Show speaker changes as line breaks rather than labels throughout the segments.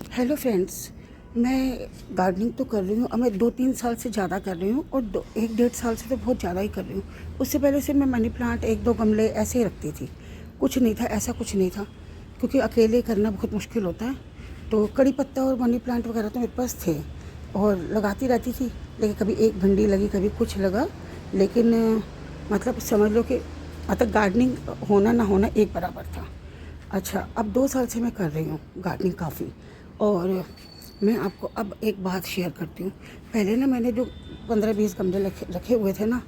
Hello friends, मैं gardening तो कर रही हूँ। अब मैं 2-3 साल से ज़्यादा कर रही हूँ और 1-1.5 साल से तो बहुत ज़्यादा ही कर रही हूँ। उससे पहले से मैं मनी प्लांट 1-2 गमले ऐसे ही रखती थी। कुछ नहीं था, ऐसा कुछ नहीं था, क्योंकि अकेले करना बहुत मुश्किल होता है। तो कड़ी पत्ता और मनी प्लांट वगैरह तो मेरे पास थे और लगाती रहती थी, लेकिन कभी एक भिंडी लगी, कभी कुछ लगा। लेकिन मतलब समझ लो कि मतलब गार्डनिंग होना ना होना एक बराबर था। अच्छा, अब 2 साल से मैं कर रही हूँ गार्डनिंग काफ़ी। और मैं आपको अब एक बात शेयर करती हूँ। पहले ना मैंने जो 15-20 गमले रखे रखे हुए थे ना,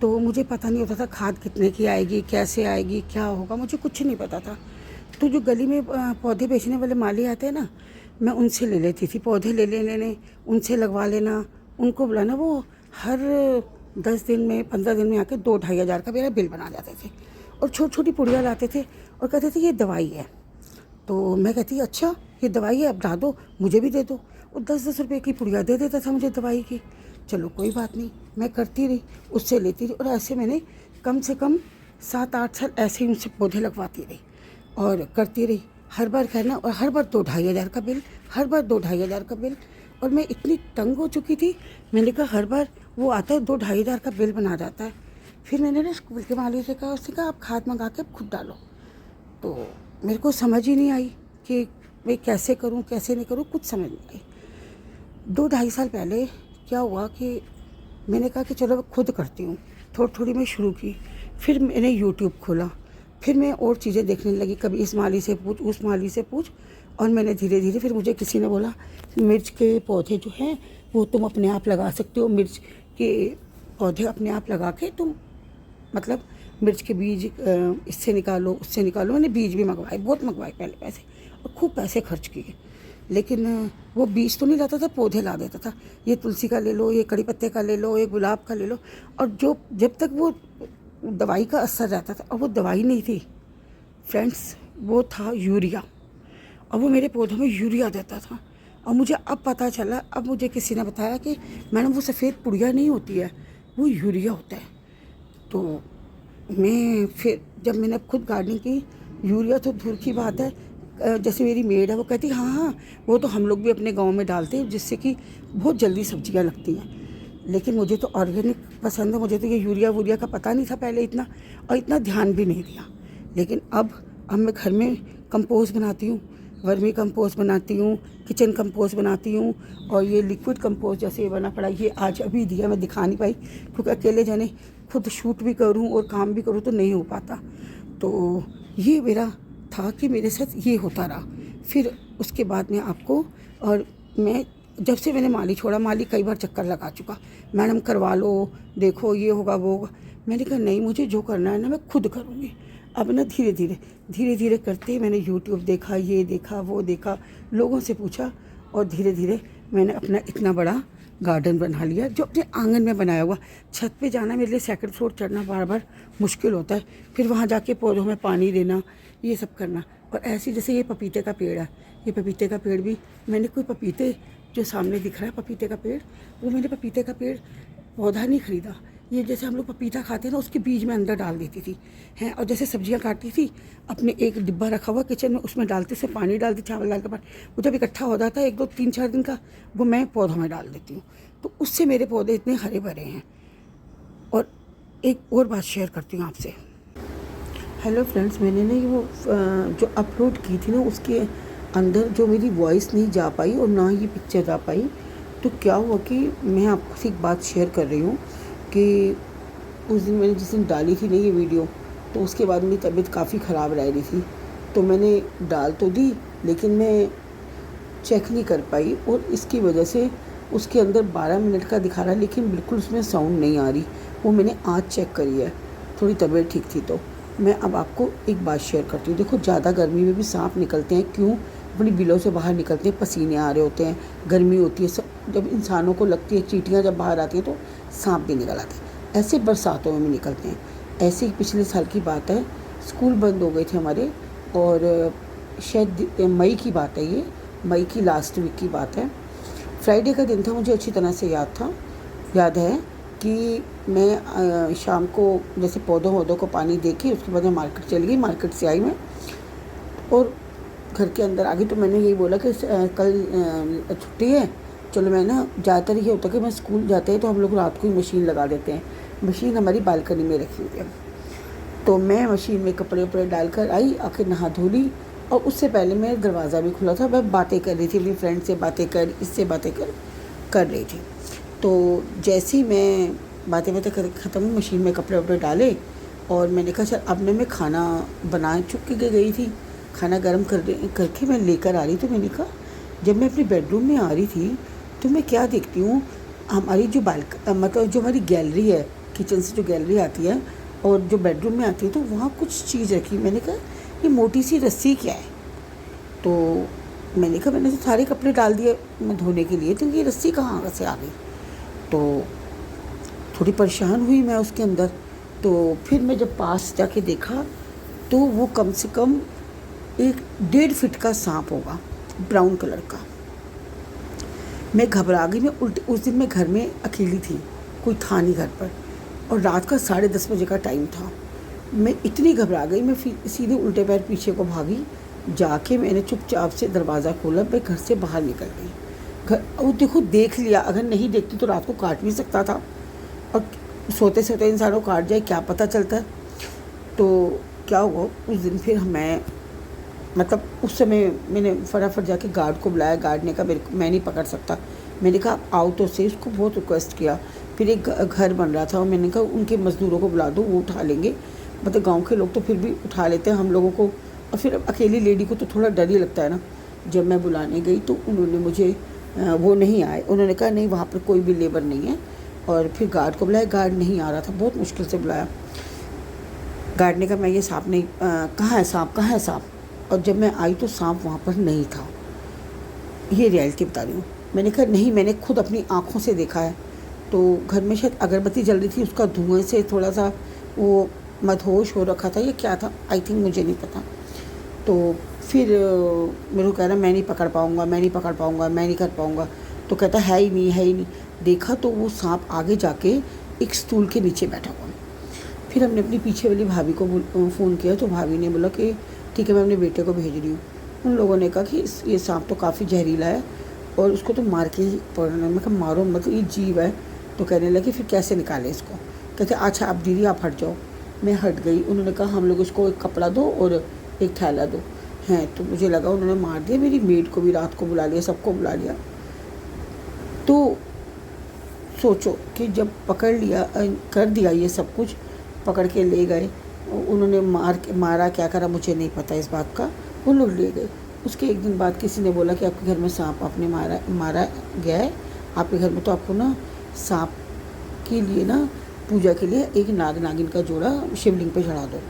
तो मुझे पता नहीं होता था खाद कितने की आएगी, कैसे आएगी, क्या होगा, मुझे कुछ नहीं पता था। तो जो गली में पौधे बेचने वाले माली आते हैं ना, मैं उनसे ले लेती थी पौधे, ले लेने, उनसे लगवा लेना, उनको बुलाना। वो हर 10 दिन में, 15 दिन में आके 2-2.5 हज़ार का मेरा बिल बना जाते थे। और छोटी छोटी पुड़िया लाते थे और कहते थे ये दवाई है। तो मैं कहती अच्छा ये दवाई है, अब ला दो, मुझे भी दे दो। और 10-10 रुपये की पुड़िया दे देता था मुझे दवाई की। चलो कोई बात नहीं, मैं करती रही, उससे लेती रही। और ऐसे मैंने कम से कम 7-8 साल ऐसे ही उनसे पौधे लगवाती रही और करती रही। हर बार कहना, और हर बार 2-2.5 हज़ार का बिल, हर बार 2-2.5 हज़ार का बिल। और मैं इतनी तंग हो चुकी थी, मैंने कहा हर बार वो आता है 2-2.5 हज़ार का बिल बना जाता है। फिर मैंने ना स्कूल के माली से कहा, उसने कहा आप खाद मंगा के खुद डालो। तो मेरे को समझ ही नहीं आई कि मैं कैसे करूं, कैसे नहीं करूं, कुछ समझ नहीं आई। 2-2.5 साल पहले क्या हुआ कि मैंने कहा कि चलो मैं खुद करती हूँ। थोड़ी थोड़ी मैं शुरू की, फिर मैंने यूट्यूब खोला, फिर मैं और चीज़ें देखने लगी, कभी इस माली से पूछ, उस माली से पूछ। और मैंने धीरे धीरे, फिर मुझे किसी ने बोला मिर्च के पौधे जो हैं वो तुम अपने आप लगा सकते हो। मिर्च के पौधे अपने आप लगा के तुम, मतलब मिर्च के बीज इससे निकालो, उससे निकालो। मैंने बीज भी मंगवाए, बहुत मंगवाए पहले पैसे, और खूब पैसे खर्च किए। लेकिन वो बीज तो नहीं लाता था, पौधे ला देता था। ये तुलसी का ले लो, ये कड़ी पत्ते का ले लो, ये गुलाब का ले लो। और जो जब तक वो दवाई का असर रहता था, और वो दवाई नहीं थी फ्रेंड्स, वो था यूरिया। और वो मेरे पौधों में यूरिया देता था। और मुझे अब पता चला, अब मुझे किसी ने बताया कि मैडम वो सफ़ेद पुड़िया नहीं होती है, वो यूरिया होता है। तो मैं फिर जब मैंने खुद गार्डनिंग की, यूरिया तो दूर की बात है, जैसे मेरी मेड है वो कहती हाँ हाँ वो तो हम लोग भी अपने गांव में डालते हैं, जिससे कि बहुत जल्दी सब्जियां लगती हैं। लेकिन मुझे तो ऑर्गेनिक पसंद है, मुझे तो ये यूरिया वूरिया का पता नहीं था पहले इतना, और इतना ध्यान भी नहीं दिया। लेकिन अब मैं घर में कंपोस्ट बनाती हूँ, वर्मी कंपोस्ट बनाती हूँ, किचन कंपोस्ट बनाती हूँ। और ये लिक्विड कंपोस्ट जैसे ये बना पड़ा, ये आज अभी दिया, मैं दिखा नहीं पाई क्योंकि अकेले जाने खुद शूट भी करूँ और काम भी करूँ तो नहीं हो पाता। तो ये मेरा था कि मेरे साथ ये होता रहा। फिर उसके बाद में आपको, और मैं जब से मैंने माली छोड़ा, माली कई बार चक्कर लगा चुका, मैडम करवा लो, देखो ये होगा वो होगा। मैंने कहा नहीं, मुझे जो करना है ना मैं खुद करूँगी। अब ना धीरे धीरे करते मैंने यूट्यूब देखा, ये देखा, वो देखा, लोगों से पूछा, और धीरे धीरे मैंने अपना इतना बड़ा गार्डन बना लिया, जो अपने आंगन में बनाया हुआ। छत पे जाना मेरे लिए, सेकंड फ्लोर चढ़ना बार बार मुश्किल होता है, फिर वहाँ जाके पौधों में पानी देना, ये सब करना। और ऐसे जैसे ये पपीते का पेड़ है, ये पपीते का पेड़ भी मैंने, कोई पपीते जो सामने दिख रहा है पपीते का पेड़, वो मैंने पपीते का पेड़ पौधा नहीं खरीदा। ये जैसे हम लोग पपीता खाते हैं ना, उसके बीज में अंदर डाल देती थी हैं। और जैसे सब्जियां काटती थी, अपने एक डिब्बा रखा हुआ किचन में, उसमें डालती, उसमें पानी डालती, चावल डाल के पानी, वो जब इकट्ठा हो जाता है 1-2-3-4 दिन का, वो मैं पौधों में डाल देती हूँ। तो उससे मेरे पौधे इतने हरे भरे हैं। और एक और बात शेयर करती हूँ आपसे। हेलो फ्रेंड्स, मैंने ना ये वो जो अपलोड की थी ना, उसके अंदर जो मेरी वॉइस नहीं जा पाई और ना ये पिक्चर जा पाई। तो क्या हुआ कि मैं आपसे एक बात शेयर कर रही हूँ कि उस दिन मैंने जिस दिन डाली थी ना ये वीडियो, तो उसके बाद मेरी तबीयत काफ़ी ख़राब रह रही थी। तो मैंने डाल तो दी, लेकिन मैं चेक नहीं कर पाई, और इसकी वजह से उसके अंदर 12 मिनट का दिखा रहा है, लेकिन बिल्कुल उसमें साउंड नहीं आ रही। वो मैंने आज चेक करी है, थोड़ी तबीयत ठीक थी। तो मैं अब आपको एक बात शेयर करती हूँ। देखो, ज़्यादा गर्मी में भी सांप निकलते हैं, क्यों? अपनी बिलों से बाहर निकलते हैं, पसीने आ रहे होते हैं, गर्मी होती है, जब इंसानों को लगती है, चींटियाँ जब बाहर आती हैं तो सांप भी निकल आते हैं। ऐसे बरसातों में भी निकलते हैं। ऐसे ही पिछले साल की बात है, स्कूल बंद हो गए थे हमारे, और शायद मई की बात है, ये मई की लास्ट वीक की बात है। फ्राइडे का दिन था, मुझे अच्छी तरह से याद है कि मैं शाम को जैसे पौधों को पानी दे के उसके बाद मैं मार्केट चली गई। मार्केट से आई मैं, और घर के अंदर आ गई तो मैंने यही बोला कि कल छुट्टी है, चलो मैं ना, ज़्यादातर ये होता है कि मैं स्कूल जाते हैं तो हम लोग रात को ही मशीन लगा देते हैं। मशीन हमारी बालकनी में रखी हुई है, तो मैं मशीन में कपड़े वपड़े डाल कर आई, आके नहा धो ली। और उससे पहले मेरा दरवाज़ा भी खुला था, मैं बातें कर रही थी अपनी फ्रेंड से, बातें कर, इससे बातें कर रही थी। तो जैसे ही मैं बातें कर ख़त्म हुई, मशीन में कपड़े वपड़े डाले और मैंने कहा चल अब मैं खाना बना चुप के गई थी, खाना गर्म करके मैं लेकर आ रही। तो मैंने कहा जब मैं अपने बेडरूम में आ रही थी तो मैं क्या देखती हूँ, हमारी जो मतलब जो हमारी गैलरी है, किचन से जो गैलरी आती है और जो बेडरूम में आती है, तो वहाँ कुछ चीज़ रखी। मैंने कहा ये मोटी सी रस्सी क्या है? तो मैंने कहा मैंने तो सारे कपड़े डाल दिए मैं धोने के लिए, तो ये रस्सी कहाँ से आ गई? तो थोड़ी परेशान हुई मैं उसके अंदर। तो फिर मैं जब पास जाके देखा तो वो कम से कम 1.5 फीट का सांप होगा, ब्राउन कलर का। मैं घबरा गई। मैं उस दिन मैं घर में अकेली थी, कोई था नहीं घर पर, और रात का 10:30 बजे का टाइम था। मैं इतनी घबरा गई, मैं फिर सीधे उल्टे पैर पीछे को भागी। जाके मैंने चुपचाप से दरवाज़ा खोला, मैं घर से बाहर निकल गई। वो देखो, देख लिया, अगर नहीं देखती तो रात को काट भी सकता था, और सोते सोते इंसानों को काट जाए क्या पता चलता है। तो क्या हुआ उस दिन, फिर मैं मतलब उस समय मैंने फटाफट जाके गार्ड को बुलाया। गार्ड ने कहा मैं नहीं पकड़ सकता। मैंने कहा आओ तो सही, उसको बहुत रिक्वेस्ट किया। फिर एक घर बन रहा था और मैंने कहा उनके मज़दूरों को बुला दो, वो उठा लेंगे। मतलब गांव के लोग तो फिर भी उठा लेते हैं, हम लोगों को, और फिर अकेली लेडी को तो थोड़ा डर ही लगता है ना। जब मैं बुलाने गई तो उन्होंने मुझे वो नहीं आए, उन्होंने कहा नहीं वहाँ पर कोई भी लेबर नहीं है। और फिर गार्ड को बुलाया, गार्ड नहीं आ रहा था, बहुत मुश्किल से बुलाया। गार्ड ने कहा मैं ये सांप नहीं, कहाँ है सांप, कहाँ है सांप? और जब मैं आई तो सांप वहाँ पर नहीं था। ये रियलिटी बता रही हूँ। मैंने कहा नहीं, मैंने खुद अपनी आँखों से देखा है। तो घर में शायद अगरबत्ती जल रही थी, उसका धुएं से थोड़ा सा वो मदहोश हो रखा था, ये क्या था आई थिंक, मुझे नहीं पता। तो फिर मेरे को कह रहा मैं नहीं पकड़ पाऊँगा, मैं नहीं पकड़ पाऊँगा, मैं नहीं कर पाऊँगा। तो कहता है ही नहीं, है ही नहीं। देखा तो वो सांप आगे जाके एक स्टूल के नीचे बैठा हुआ। फिर हमने अपनी पीछे वाली भाभी को फ़ोन किया, तो भाभी ने बोला कि ठीक है मैं अपने बेटे को भेज रही हूँ। उन लोगों ने कहा कि ये सांप तो काफ़ी जहरीला है और उसको तो मार के ही पड़ना। मैं कहा मारो मतलब, ये जीव है। तो कहने लगे फिर कैसे निकाले इसको? कहते अच्छा आप दीदी आप हट जाओ। मैं हट गई। उन्होंने कहा हम लोग इसको एक कपड़ा दो और एक थैला दो। हैं तो मुझे लगा उन्होंने मार दिया। मेरी मेड को भी रात को बुला लिया, सबको बुला लिया। तो सोचो कि जब पकड़ लिया, कर दिया ये सब कुछ, पकड़ के ले गए। उन्होंने मारा क्या करा मुझे नहीं पता इस बात का, वो लोग ले गए। उसके एक दिन बाद किसी ने बोला कि आपके घर में सांप आपने मारा गया है, आपके घर में तो आपको ना सांप के लिए ना पूजा के लिए एक नाग नागिन का जोड़ा शिवलिंग पे चढ़ा दो।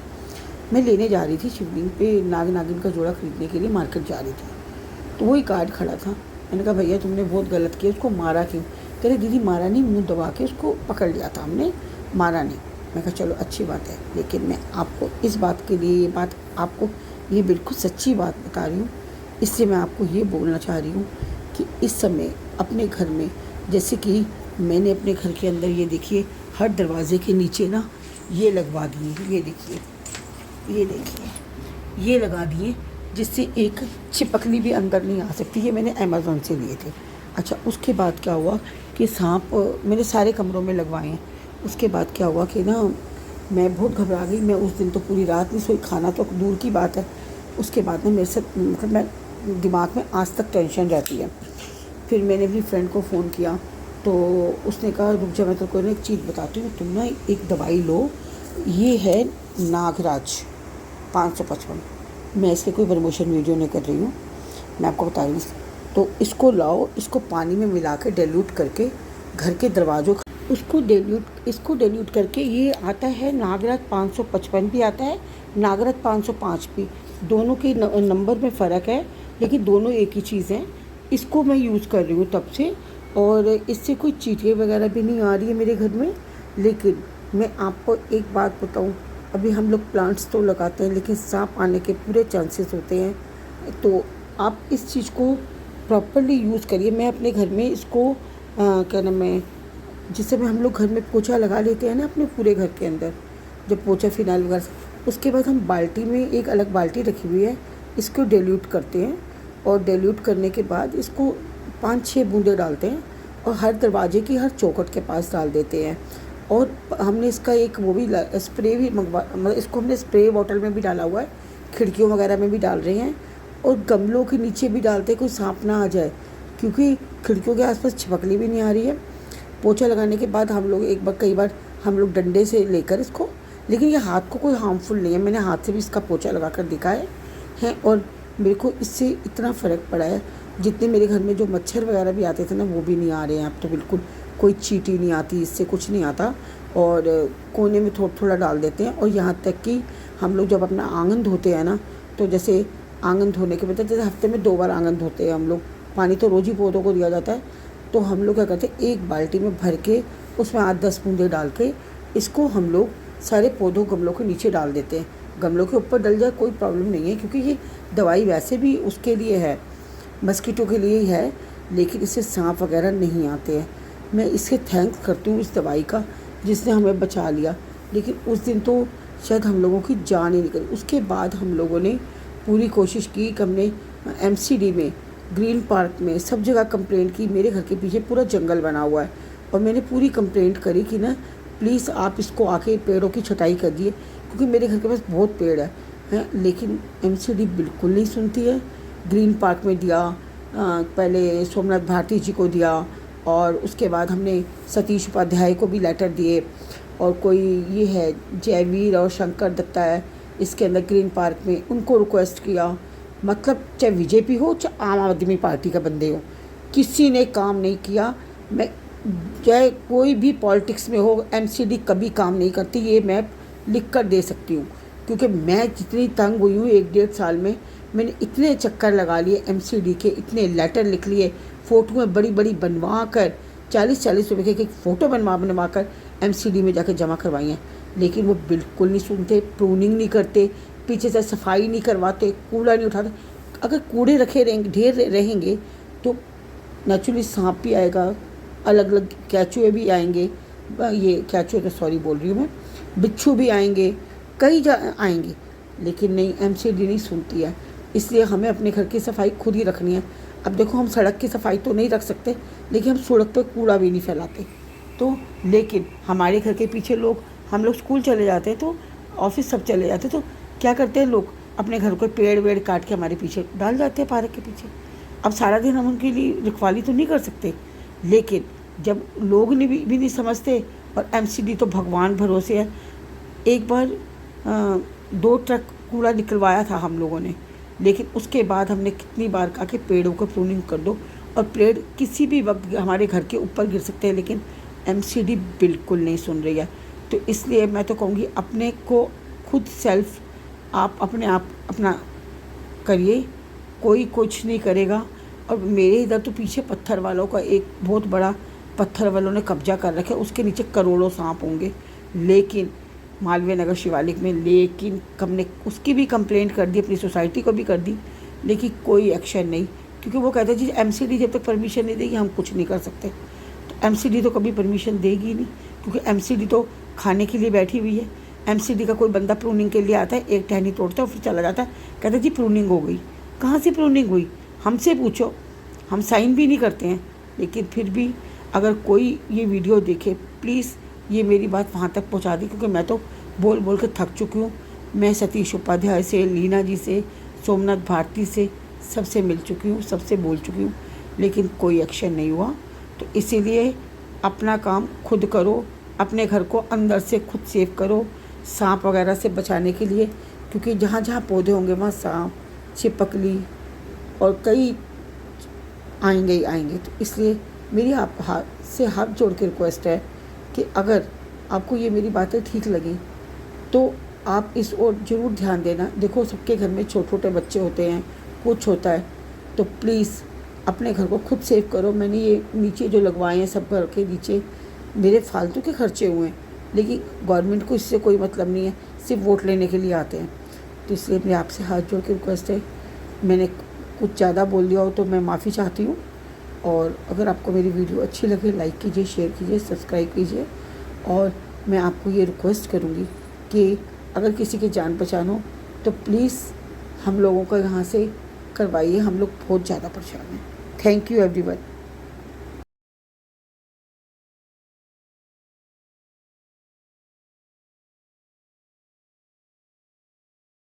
मैं लेने जा रही थी शिवलिंग पे नाग नागिन का जोड़ा खरीदने के लिए, मार्केट जा रही थी। तो वही गार्ड खड़ा था। मैंने कहा भैया तुमने बहुत गलत किया, उसको मारा क्यों? कह रहे दीदी मारा नहीं, मुंह दबा के उसको पकड़ लिया था हमने, मारा नहीं। मैं कहा चलो अच्छी बात है, लेकिन मैं आपको इस बात के लिए, ये बात आपको ये बिल्कुल सच्ची बात बता रही हूँ। इससे मैं आपको ये बोलना चाह रही हूँ कि इस समय अपने घर में, जैसे कि मैंने अपने घर के अंदर ये देखिए हर दरवाजे के नीचे ना ये लगवा दिए, ये देखिए, ये देखिए, ये लगा दिए जिससे एक चिपकली भी अंदर नहीं आ सकती। ये मैंने अमेज़ॉन से लिए थे। अच्छा उसके बाद क्या हुआ कि सांप मेरे सारे कमरों में लगवाए हैं। उसके बाद क्या हुआ कि ना मैं बहुत घबरा गई। मैं उस दिन तो पूरी रात नहीं सोई, खाना तो दूर की बात है। उसके बाद में मेरे से मतलब मैं दिमाग में आज तक टेंशन रहती है। फिर मैंने अपनी फ्रेंड को फ़ोन किया तो उसने कहा रुक जा मैं तेरे को एक चीज़ बताती हूँ, तुम ना एक दवाई लो, ये है नागराज 555। मैं इसके कोई प्रमोशन वीडियो नहीं कर रही हूँ, मैं आपको बता रही हूँ। तो इसको लाओ, इसको पानी में मिला के डाइल्यूट करके घर के दरवाज़ों इसको डाइल्यूट करके, ये आता है नागराज 555 भी आता है, नागराज 505 भी, दोनों के नंबर में फ़र्क है लेकिन दोनों एक ही चीज़ हैं। इसको मैं यूज़ कर रही हूँ तब से, और इससे कोई चींटियाँ वगैरह भी नहीं आ रही है मेरे घर में। लेकिन मैं आपको एक बात बताऊँ, अभी हम लोग प्लांट्स तो लगाते हैं लेकिन सांप आने के पूरे चांसेस होते हैं। तो आप इस चीज़ को प्रॉपरली यूज़ करिए। मैं अपने घर में इसको क्या नाम है, जिस समय हम लोग घर में पोछा लगा लेते हैं ना अपने पूरे घर के अंदर, जब पोछा फिनाइल वगैरह, उसके बाद हम बाल्टी में, एक अलग बाल्टी रखी हुई है इसको डिल्यूट करते हैं और डिल्यूट करने के बाद इसको 5-6 बूंदे डालते हैं और हर दरवाजे की हर चौखट के पास डाल देते हैं। और हमने इसका एक वो भी स्प्रे भी मंगवा, मतलब इसको हमने स्प्रे बॉटल में भी डाला हुआ है, खिड़कियों वगैरह में भी डाल रहे हैं और गमलों के नीचे भी डालते हैं, कोई सांप ना आ जाए, क्योंकि खिड़कियों के आसपास छिपकली भी नहीं आ रही है। पोछा लगाने के बाद हम लोग कई बार हम लोग डंडे से लेकर इसको, लेकिन ये हाथ को कोई हार्मफुल नहीं है, मैंने हाथ से भी इसका पोछा लगा कर दिखाया है और मेरे को इससे इतना फ़र्क पड़ा है। जितने मेरे घर में जो मच्छर वगैरह भी आते थे ना, वो भी नहीं आ रहे हैं अब तो, बिल्कुल कोई चींटी नहीं आती, इससे कुछ नहीं आता। और कोने में थोड़ा थोड़ा डाल देते हैं। और यहाँ तक कि हम लोग जब अपना आंगन धोते हैं ना, तो जैसे आंगन धोने के बाद जैसे हफ्ते में 2 बार आंगन धोते हैं हम लोग, पानी तो रोज़ ही पौधों को दिया जाता है, तो हम लोग क्या करते हैं, एक बाल्टी में भर के उसमें 8-10 बूंदे डाल के इसको हम लोग सारे पौधों गमलों के नीचे डाल देते हैं। गमलों के ऊपर डल जाए कोई प्रॉब्लम नहीं है, क्योंकि ये दवाई वैसे भी उसके लिए है, मस्कीटो के लिए ही है, लेकिन इससे सांप वगैरह नहीं आते हैं। मैं इससे थैंक्स करती हूँ इस दवाई का, जिसने हमें बचा लिया। लेकिन उस दिन तो शायद हम लोगों की जान ही निकली। उसके बाद हम लोगों ने पूरी कोशिश की कि हमने MCD में, ग्रीन पार्क में, सब जगह कंप्लेंट की। मेरे घर के पीछे पूरा जंगल बना हुआ है और मैंने पूरी कंप्लेंट करी कि ना प्लीज़ आप इसको आके पेड़ों की छटाई कर दिए, क्योंकि मेरे घर के पास बहुत पेड़ है। लेकिन MCD बिल्कुल नहीं सुनती है। ग्रीन पार्क में दिया, पहले सोमनाथ भारती जी को दिया और उसके बाद हमने सतीश उपाध्याय को भी लेटर दिए, और कोई ये है जयवीर और शंकर दत्ता है इसके अंदर ग्रीन पार्क में, उनको रिक्वेस्ट किया। मतलब चाहे बीजेपी हो चाहे आम आदमी पार्टी का बंदे हो, किसी ने काम नहीं किया। मैं चाहे कोई भी पॉलिटिक्स में हो, MCD कभी काम नहीं करती, ये मैं लिख कर दे सकती हूँ। क्योंकि मैं जितनी तंग हुई हूँ 1-1.5 साल में, मैंने इतने चक्कर लगा लिए MCD के, इतने लेटर लिख लिए, फ़ोटोएँ बड़ी बड़ी बनवा कर 40-40 रुपये की फ़ोटो बनवा कर MCD में जाकर जमा करवाई हैं। लेकिन वो बिल्कुल नहीं सुनते, प्रूनिंग नहीं करते, पीछे से सफाई नहीं करवाते, कूड़ा नहीं उठाते। अगर कूड़े रखे रहेंगे, ढेर रहेंगे, तो नेचुरली सांप भी आएगा, अलग अलग केंचुए भी आएंगे, ये केंचुए तो सॉरी बोल रही हूँ मैं, बिच्छू भी आएंगे, कई आएंगे। लेकिन नहीं, MCD नहीं सुनती है। इसलिए हमें अपने घर की सफाई खुद ही रखनी है। अब देखो, हम सड़क की सफाई तो नहीं रख सकते, लेकिन हम सड़क पे कूड़ा भी नहीं फैलाते। तो लेकिन हमारे घर के पीछे लोग, हम लोग स्कूल चले जाते हैं तो ऑफिस सब चले जाते, तो क्या करते हैं लोग, अपने घर को पेड़ वेड़ काट के हमारे पीछे डाल जाते हैं, पार्क के पीछे। अब सारा दिन हम उनके लिए रखवाली तो नहीं कर सकते, लेकिन जब लोग भी नहीं समझते, और MCD तो भगवान भरोसे है। एक बार 2 ट्रक कूड़ा निकलवाया था हम लोगों ने, लेकिन उसके बाद हमने कितनी बार कहा कि पेड़ों को प्रूनिंग कर दो, और पेड़ किसी भी वक्त हमारे घर के ऊपर गिर सकते हैं, लेकिन MCD बिल्कुल नहीं सुन रही है। तो इसलिए मैं तो कहूँगी, अपने को खुद सेल्फ आप अपना करिए, कोई कुछ नहीं करेगा। और मेरे इधर तो पीछे पत्थर वालों का एक बहुत बड़ा, पत्थर वालों ने कब्जा कर रखा है, उसके नीचे करोड़ों सांप होंगे। लेकिन मालवीय नगर शिवालिक में, लेकिन हमने उसकी भी कंप्लेंट कर दी, अपनी सोसाइटी को भी कर दी, लेकिन कोई एक्शन नहीं, क्योंकि वो कहते हैं जी MCD जब तक परमिशन नहीं देगी हम कुछ नहीं कर सकते। तो MCD तो कभी परमिशन देगी नहीं, क्योंकि MCD तो खाने के लिए बैठी हुई है। MCD का कोई बंदा प्रूनिंग के लिए आता है, एक टहनी तोड़ता है और फिर चला जाता है, कहता है जी प्रूनिंग हो गई। कहाँ से प्रूनिंग हुई, हमसे पूछो, हम साइन भी नहीं करते हैं। लेकिन फिर भी अगर कोई ये वीडियो देखे, प्लीज़ ये मेरी बात वहाँ तक पहुँचा दी, क्योंकि मैं तो बोल बोल के थक चुकी हूँ। मैं सतीश उपाध्याय से, लीना जी से, सोमनाथ भारती से, सबसे मिल चुकी हूँ, सबसे बोल चुकी हूँ, लेकिन कोई एक्शन नहीं हुआ। तो इसीलिए अपना काम खुद करो, अपने घर को अंदर से खुद सेव करो, सांप वगैरह से बचाने के लिए, क्योंकि जहाँ जहाँ पौधे होंगे वहाँ सांप, छिपकली और कई आएंगे ही आएंगे। तो इसलिए मेरी आप हाथ जोड़ के रिक्वेस्ट है कि अगर आपको ये मेरी बातें ठीक लगी तो आप इस ओर ज़रूर ध्यान देना। देखो, सबके घर में छोटे छोटे बच्चे होते हैं, कुछ होता है, तो प्लीज़ अपने घर को खुद सेव करो। मैंने ये नीचे जो लगवाए हैं, सब घर के नीचे मेरे फालतू के खर्चे हुए हैं, लेकिन गवर्नमेंट को इससे कोई मतलब नहीं है, सिर्फ वोट लेने के लिए आते हैं। तो इसलिए मेरे आपसे हाथ जोड़ के रिक्वेस्ट है, मैंने कुछ ज़्यादा बोल दिया हो तो मैं माफ़ी चाहती हूँ। और अगर आपको मेरी वीडियो अच्छी लगे, लाइक कीजिए, शेयर कीजिए, सब्सक्राइब कीजिए। और मैं आपको ये रिक्वेस्ट करूँगी कि अगर किसी की जान पहचान हो तो प्लीज़ हम लोगों को यहाँ से करवाइए, हम लोग बहुत ज़्यादा परेशान हैं। Thank you everyone.